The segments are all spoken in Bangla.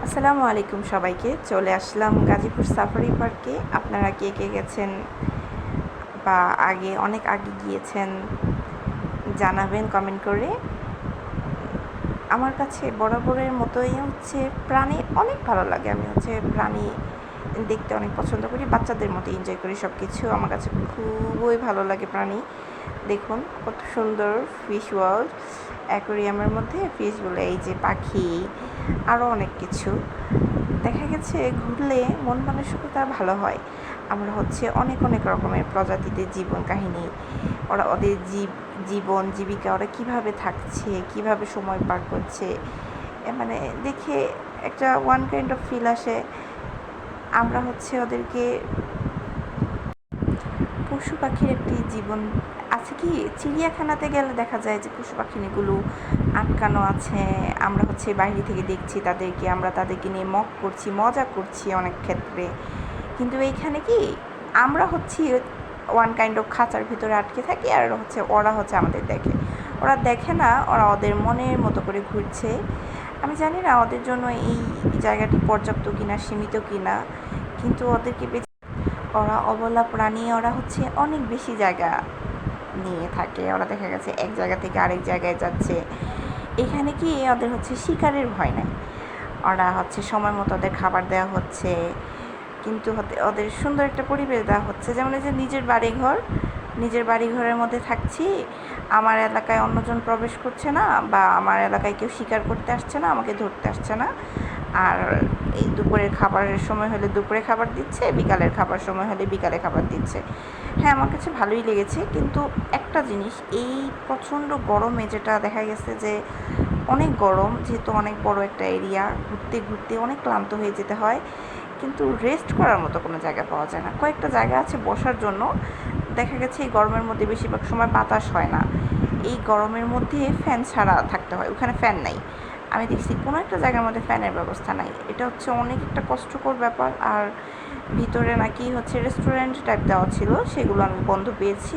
আসসালামু আলাইকুম সবাইকে। চলে আসলাম গাজীপুর সাফারি পার্কে। আপনারা কে কে গেছেন বা অনেক আগে গিয়েছেন জানাবেন কমেন্ট করে। আমার কাছে বরাবরের মতোই প্রাণী অনেক ভালো লাগে। আমি প্রাণী দেখতে অনেক পছন্দ করি, বাচ্চাদের মতো এনজয় করি সব কিছু। আমার কাছে খুবই ভালো লাগে প্রাণী। দেখুন কত সুন্দর ফিশ ওয়ার্ল্ড, অ্যাকোরিয়ামের মধ্যে ফিশগুলো, এই যে পাখি, আরও অনেক কিছু। দেখা গেছে ঘুরলে মন মানসিকতা ভালো হয়। আমরা অনেক অনেক রকমের প্রজাতিদের জীবন কাহিনী, ওদের জীবন জীবিকা, ওরা কীভাবে থাকছে, কীভাবে সময় পার করছে, মানে দেখে একটা ওয়ান কাইন্ড অফ ফিল আসে। আমরা ওদেরকে পশু পাখির একটি জীবন আছে। কি চিড়িয়াখানাতে গেলে দেখা যায় যে পশু পাখিগুলো আটকানো আছে, আমরা বাইরে থেকে দেখছি তাদেরকে, আমরা তাদেরকে নিয়ে মক করছি, মজা করছি অনেক ক্ষেত্রে। কিন্তু এইখানে কি আমরা ওয়ান কাইন্ড অফ খাঁচার ভিতরে আটকে থাকি, আর ওরা আমাদের দেখে। ওরা দেখে না, ওরা ওদের মনের মতো করে ঘুরছে। আমি জানি না ওদের জন্য এই জায়গাটি পর্যাপ্ত কিনা, সীমিত কিনা, কিন্তু ওদেরকে ওরা অবলা প্রাণী, ওরা অনেক বেশি জায়গা নিয়ে থাকে। ওরা দেখা গেছে এক জায়গা থেকে আরেক জায়গায় যাচ্ছে। এখানে কি ওদের শিকারের ভয় নাই। ওরা সময় মতো ওদের খাবার দেওয়া হচ্ছে, কিন্তু ওদের সুন্দর একটা পরিবেশ দেওয়া হচ্ছে। যেমন এই যে নিজের বাড়িঘরের মধ্যে থাকছি, আমার এলাকায় অন্যজন প্রবেশ করছে না, বা আমার এলাকায় কেউ শিকার করতে আসছে না, আমাকে ধরতে আসছে না। আর এই দুপুরের খাবারের সময় হলে দুপুরে খাবার দিচ্ছে, বিকালের খাবার সময় হলে বিকালে খাবার দিচ্ছে। হ্যাঁ, আমার কাছে ভালোই লেগেছে। কিন্তু একটা জিনিস, এই প্রচণ্ড গরমে যেটা দেখা গেছে যে অনেক গরম, যেহেতু অনেক বড় একটা এরিয়া, ঘুরতে ঘুরতে অনেক ক্লান্ত হয়ে যেতে হয়, কিন্তু রেস্ট করার মতো কোনো জায়গা পাওয়া যায় না। কয়েকটা জায়গা আছে বসার জন্য, দেখা গেছে এই গরমের মধ্যে বেশিরভাগ সময় বাতাস হয় না। এই গরমের মধ্যে ফ্যান ছাড়া থাকতে হয়, ওখানে ফ্যান নাই। আমি দেখছি কোনো একটা জায়গার মধ্যে ফ্যানের ব্যবস্থা নাই। এটা অনেক একটা কষ্টকর ব্যাপার। আর ভিতরে নাকি রেস্টুরেন্ট টাইপ দেওয়া ছিল, সেগুলো আমি বন্ধ পেয়েছি।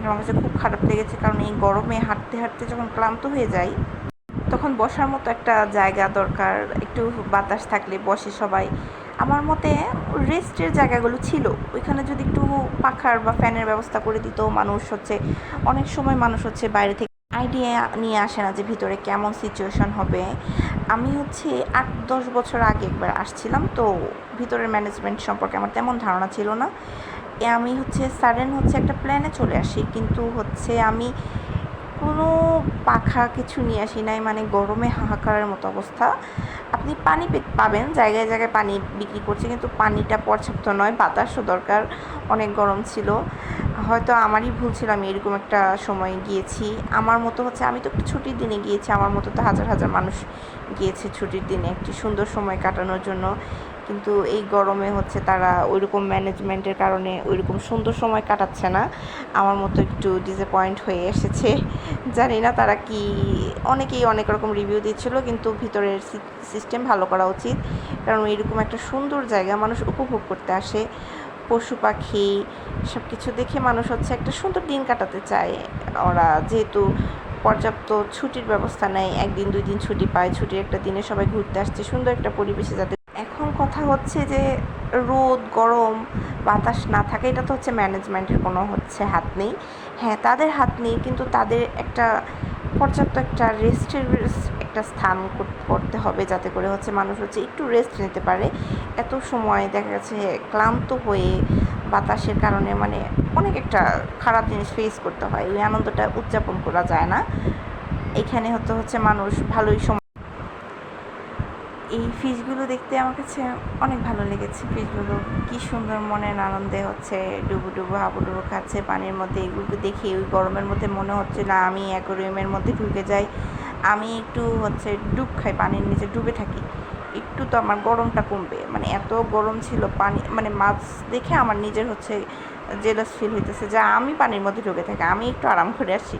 আমার কাছে খুব খারাপ লেগেছে, কারণ এই গরমে হাঁটতে হাঁটতে যখন ক্লান্ত হয়ে যাই, তখন বসার মতো একটা জায়গা দরকার। একটু বাতাস থাকলে বসে সবাই। আমার মতে রেস্টের জায়গাগুলো ছিল, ওইখানে যদি একটু পাখার বা ফ্যানের ব্যবস্থা করে দিত। মানুষ অনেক সময় মানুষ বাইরে থেকে আইডিয়া নিয়ে আসে না যে ভিতরে কেমন সিচুয়েশন হবে। আমি 8-10 বছর আগে একবার আসছিলাম, তো ভিতরের ম্যানেজমেন্ট সম্পর্কে আমার তেমন ধারণা ছিল না। আমি সাডেন একটা প্ল্যানে চলে আসি, কিন্তু আমি কোনো পাখা কিছু নিয়ে আসি নাই। মানে গরমে হাহাকারের মতো অবস্থা। আপনি পানি পাবেন, জায়গায় জায়গায় পানি বিক্রি করছে, কিন্তু পানিটা পর্যাপ্ত নয়, বাতাসও দরকার। অনেক গরম ছিল। হয়তো আমারই ভুল ছিল, আমি এরকম একটা সময় গিয়েছি। আমার মতো আমি তো একটু ছুটির দিনে গিয়েছি, আমার মতো তো হাজার হাজার মানুষ গিয়েছে ছুটির দিনে একটি সুন্দর সময় কাটানোর জন্য। কিন্তু এই গরমে তারা ওইরকম ম্যানেজমেন্টের কারণে ওইরকম সুন্দর সময় কাটাচ্ছে না। আমার মতো একটু ডিসঅ্যাপয়েন্ট হয়ে এসেছে। জানি না তারা কি, অনেকেই অনেক রকম রিভিউ দিচ্ছিল, কিন্তু ভিতরের সিস্টেম ভালো করা উচিত। কারণ এরকম একটা সুন্দর জায়গা মানুষ উপভোগ করতে আসে, পশু পাখি সব কিছু দেখে মানুষ একটা সুন্দর দিন কাটাতে চায়। ওরা যেহেতু পর্যাপ্ত ছুটির ব্যবস্থা নেয়, 1 দিন 2 দিন ছুটি পায়, ছুটির একটা দিনে সবাই ঘুরতে আসছে সুন্দর একটা পরিবেশে। যাতে এখন কথা যে রোদ গরম বাতাস না থাকে, এটা তো ম্যানেজমেন্টের কোনো হাত নেই। হ্যাঁ, তাদের হাত নেই, কিন্তু তাদের একটা পর্যাপ্ত একটা রেস্টের একটা স্থান করতে হবে, যাতে করে মানুষ একটু রেস্ট নিতে পারে। এত সময় দেখা গেছে ক্লান্ত হয়ে বাতাসের কারণে অনেক একটা খারাপ জিনিস ফেস করতে হয়, ওই আনন্দটা উদযাপন করা যায় না। এখানে মানুষ ভালোই সময়। এই ফিশগুলো দেখতে আমার কাছে অনেক ভালো লেগেছে। ফিশগুলো কী সুন্দর মনের আনন্দে ডুবু ডুবু হাবুডুবু খাচ্ছে পানির মধ্যে। এগুলোকে দেখে ওই গরমের মধ্যে মনে হচ্ছে না আমি অ্যাকোয়ারিয়ামের মধ্যে ঢুকে যাই, আমি একটু ডুব খাই, পানির নিচে ডুবে থাকি, একটু তো আমার গরমটা কমবে। এত গরম ছিল, পানি মাছ দেখে আমার নিজের জেলাস ফিল হইতেছে যে আমি পানির মধ্যে ঢুকে থাকি, আমি একটু আরাম করে আসি।